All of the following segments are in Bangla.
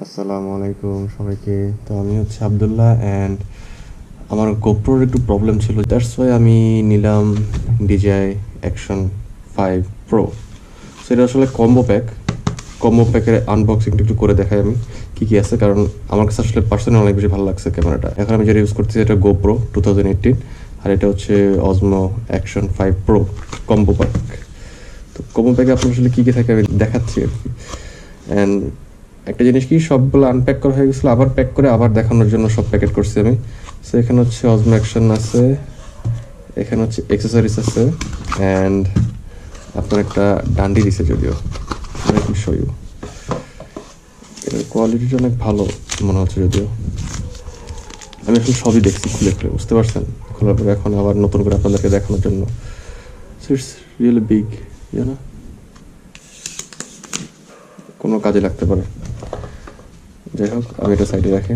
আসসালামু আলাইকুম সবাইকে। তো আমি হচ্ছে আবদুল্লাহ অ্যান্ড আমার গোপ্রোর একটু প্রবলেম ছিল, দ্যাটস ওয়াই আমি নিলাম DJI Action 5 Pro। সো এটা আসলে কম্বো প্যাকের আনবক্সিংটা একটু করে দেখাই আমি কী কী আছে, কারণ আমার কাছে আসলে পার্সোনালি অনেক বেশি ভালো লাগছে ক্যামেরাটা। এখন আমি যেটা ইউজ করতেছি এটা গোপ্রো 2018, আর এটা হচ্ছে অজমো Action 5 Pro কম্বো প্যাক। তো কম্বো প্যাকে আপনার আসলে কী কী থাকে আমি দেখাচ্ছি আর কি। অ্যান্ড একটা জিনিস কি, সবগুলো আনপ্যাক করা হয়ে গেছিলো, আবার প্যাক করে আবার দেখানোর জন্য সব প্যাকেট করছি আমি। সো এখানে হচ্ছে অজমো অ্যাকশন আছে, এখানে হচ্ছে অ্যাক্সেসরিজ আছে, অ্যান্ড আপনার একটা ডান্ডি দিছে, যদিও শো ইউ। এটার কোয়ালিটিটা অনেক ভালো মনে হচ্ছে, যদিও আমি আসলে সবই দেখছি খুলে খুলে, বুঝতে পারছেন? খোলার পরে এখন আবার নতুন করে আপনাদেরকে দেখানোর জন্য। সো ইটস রিয়েলি বিগ, না কোনো কাজে লাগতে পারে। যাই হোক, আমি এটা সাইডে রাখি।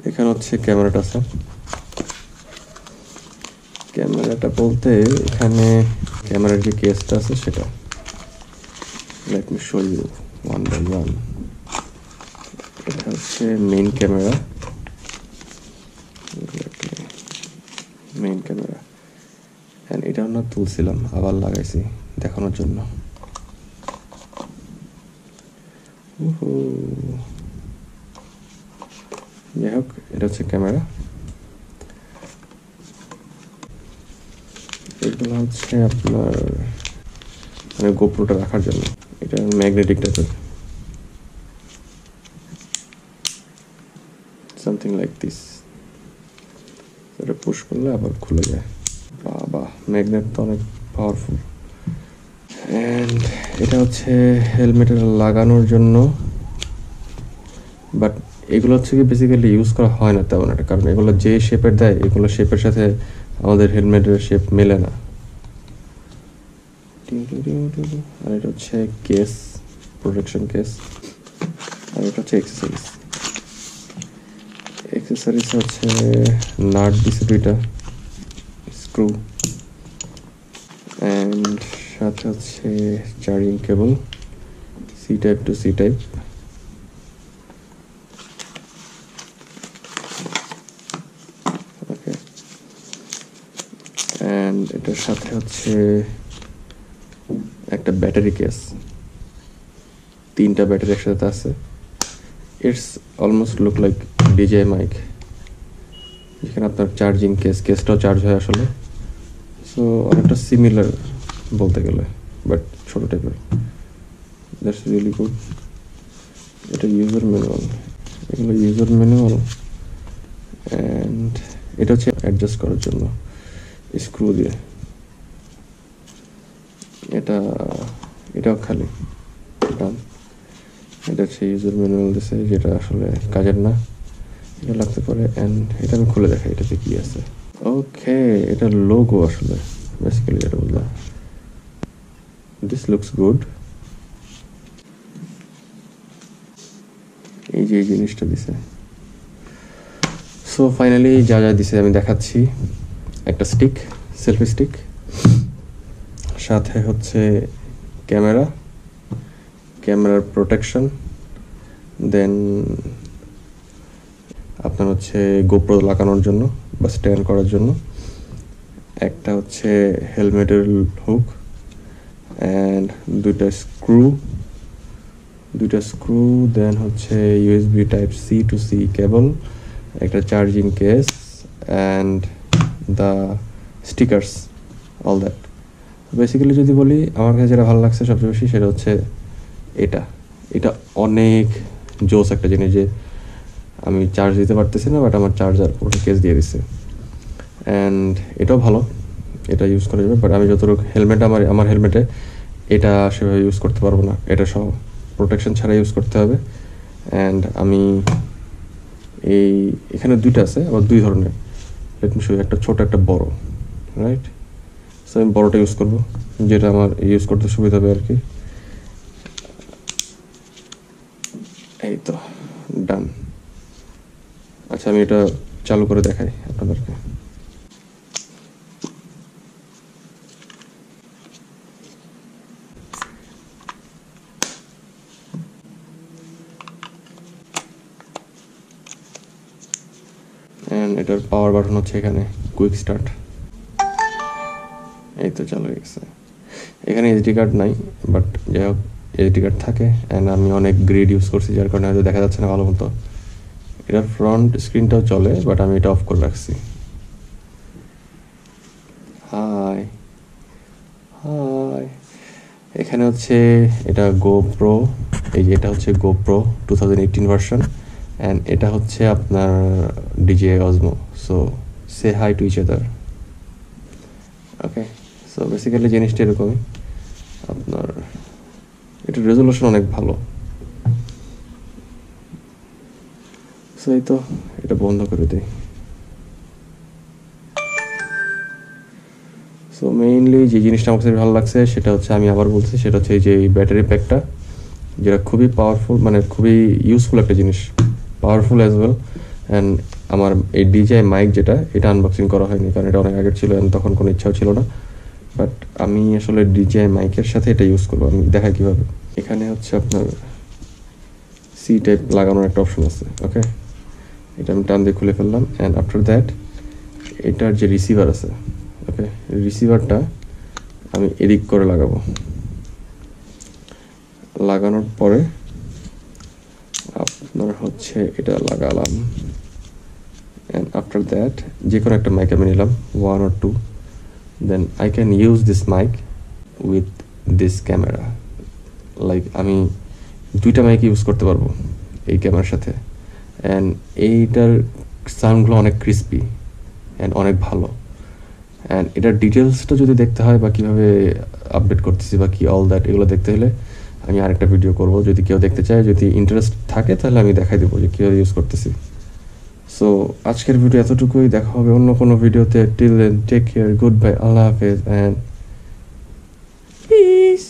এখানে হচ্ছে ক্যামেরাটা আছে। ক্যামেরাটা বলতে এখানে ক্যামেরার যে কেসটা আছে সেটা, let me show you one by one. এটা হচ্ছে মেইন ক্যামেরা, অ্যান্ড এটা আমরা তুলছিলাম, আবার লাগাইছি দেখানোর জন্য। যাই হোক, এটা হচ্ছে ক্যামেরা। এগুলো হচ্ছে আপনার মানে গোপ্রোটা রাখার জন্য, এটা ম্যাগনেটিক টাইপের, সামথিং লাইক দিস। এটা পুশ করলে আবার খুলে যায়। বাবা, ম্যাগনেট তো অনেক পাওয়ারফুল। অ্যান্ড এটা হচ্ছে হেলমেটের লাগানোর জন্য, বাট এগুলো হচ্ছে কি বেসিক্যালি ইউজ করা হয় না তেমন একটা, কারণ এগুলো যে শেপের দেয়, এগুলো শেপের সাথে আমাদের হেলমেটের শেপ মেলে না। আর এটা হচ্ছে কেস, প্রোটেকশন কেস। আর এটা হচ্ছে অ্যাক্সেসরিজ হচ্ছে নাট দিছে দুইটা, স্ক্রু, অ্যান্ড সাথে হচ্ছে charging cable, C type to C type. Okay, and এটার সাথে হচ্ছে একটা ব্যাটারি কেস, 3টা ব্যাটারি একসাথে আছে। It's almost look like DJI mic, যেখানে আপনার চার্জিং কেসটাও চার্জ হয় আসলে। সো অনেকটা সিমিলার বলতে গেলে, বাট ছোটো টাইপের। That's really good. এটা ইউজার ম্যানুয়াল, এগুলো ইউজার ম্যানুয়াল। অ্যান্ড এটা হচ্ছে অ্যাডজাস্ট করার জন্য স্ক্রু দিয়ে। এটাও খালি ডান। এটা হচ্ছে ইউজার ম্যানুয়াল দিছে, যেটা আসলে কাজের না, এটা লাগতে পারে। অ্যান্ড এটা আমি খুলে দেখাই এটাতে কি আছে। ওকে, এটা লোগো আসলে বেসিক্যালি যেটা বললাম। This looks good. এই যে এই জিনিসটা দিছে। সো ফাইনালি যা যা দিছে আমি দেখাচ্ছি। একটা স্টিক, সেলফি স্টিক, সাথে হচ্ছে ক্যামেরার প্রোটেকশন, দেন আপনার হচ্ছে গোপ্রো লাগানোর জন্য বা স্ট্যান্ড করার জন্য, একটা হচ্ছে হেলমেটের হুক, অ্যান্ড দুইটা স্ক্রু, দেন হচ্ছে USB Type-C to C কেবল, একটা charging case, and the stickers, all that. Basically যদি বলি, আমার কাছে যেটা ভালো লাগছে সবচেয়ে বেশি সেটা হচ্ছে এটা অনেক জোস একটা জিনিস, যে আমি চার্জ দিতে পারতেছি না, বাট আমার চার্জার পুরো কেস দিয়ে দিচ্ছে। অ্যান্ড এটাও ভালো, এটা ইউজ করা যাবে, বাট আমি যতটুকু হেলমেট, আমার হেলমেটে এটা সেভাবে ইউজ করতে পারবো না, এটা সহ প্রোটেকশন ছাড়া ইউজ করতে হবে। অ্যান্ড আমি এখানে দুইটা আছে, আবার 2 ধরনের, লেট মি শো ইউ, একটা ছোট একটা বড়, রাইট? সো আমি বড়টা ইউজ করবো, যেটা আমার ইউজ করতে সুবিধা হবে আর কি। এই তো ডান। আচ্ছা, আমি এটা চালু করে দেখাই আপনাদেরকে। অ্যান্ড এটার পাওয়ার বাটন হচ্ছে এখানে, কুইক স্টার্ট। এই তো চালু হয়ে গেছে। এখানে এসডি কার্ড নাই, বাট যাই হোক এসডি কার্ড থাকে। অ্যান্ড আমি অনেক গ্রিড ইউজ করছি, যার কারণে হয়তো দেখা যাচ্ছে না ভালো মতো। এটার ফ্রন্ট স্ক্রিনটাও চলে, বাট আমি এটা অফ করে রাখছি। হাই হাই, এখানে হচ্ছে এটা গোপ্রো, এই যে এটা হচ্ছে গোপ্রো 2018 ভার্সন, অ্যান্ড এটা হচ্ছে আপনার DJI Osmo। So say hi to each other. Okay, so basically জিনিসটা এরকমই। আপনার এটার রেজলিউশন অনেক ভালো। সো এই তো, এটা বন্ধ করে দিই। সো মেইনলি যে জিনিসটা আমার কাছে ভালো লাগছে সেটা হচ্ছে, আমি আবার বলছি, সেটা হচ্ছে এই যে এই ব্যাটারি প্যাকটা, যেটা খুবই পাওয়ারফুল, মানে খুবই ইউজফুল একটা জিনিস, পাওয়ারফুল অ্যাজ ওয়েল। অ্যান্ড আমার এই DJI মাইক যেটা, এটা আনবক্সিং করা হয়নি, কারণ এটা অনেক আগের ছিল, তখন কোনো ইচ্ছাও ছিল না। বাট আমি আসলে DJI মাইকের সাথে এটা ইউজ করবো, আমি দেখাই কীভাবে। এখানে হচ্ছে আপনার সি টাইপ লাগানোর একটা অপশন আছে। ওকে, এটা আমি টান দিয়ে খুলে ফেললাম। অ্যান্ড আফটার দ্যাট এটার যে রিসিভার আছে, ওকে, রিসিভারটা আমি এদিক করে লাগাবো। লাগানোর পরে আপনার হচ্ছে এটা লাগালাম। অ্যান্ড আফটার দ্যাট যে কোনো একটা মাইক আমি নিলাম, 1 or 2, then I can use this mic with this camera. Like আমি 2টা মাইক ইউজ করতে পারবো এই ক্যামেরার সাথে। অ্যান্ড এইটার সাউন্ডগুলো অনেক ক্রিস্পি অ্যান্ড অনেক ভালো। অ্যান্ড এটার ডিটেলসটা যদি দেখতে হয়, বা কীভাবে আপডেট করতেছি বা কি অল দ্যাট, এগুলো দেখতে হলে আমি আরেকটা ভিডিও করব। যদি কেউ দেখতে চায়, যদি ইন্টারেস্ট থাকে, তাহলে আমি দেখাই দেবো যে কীভাবে ইউজ করতেছি। সো আজকের ভিডিও এতটুকুই, দেখা হবে অন্য কোনো ভিডিওতে। Till then take care, goodbye, আল্লাহ হাফেজ অ্যান্ড পিস।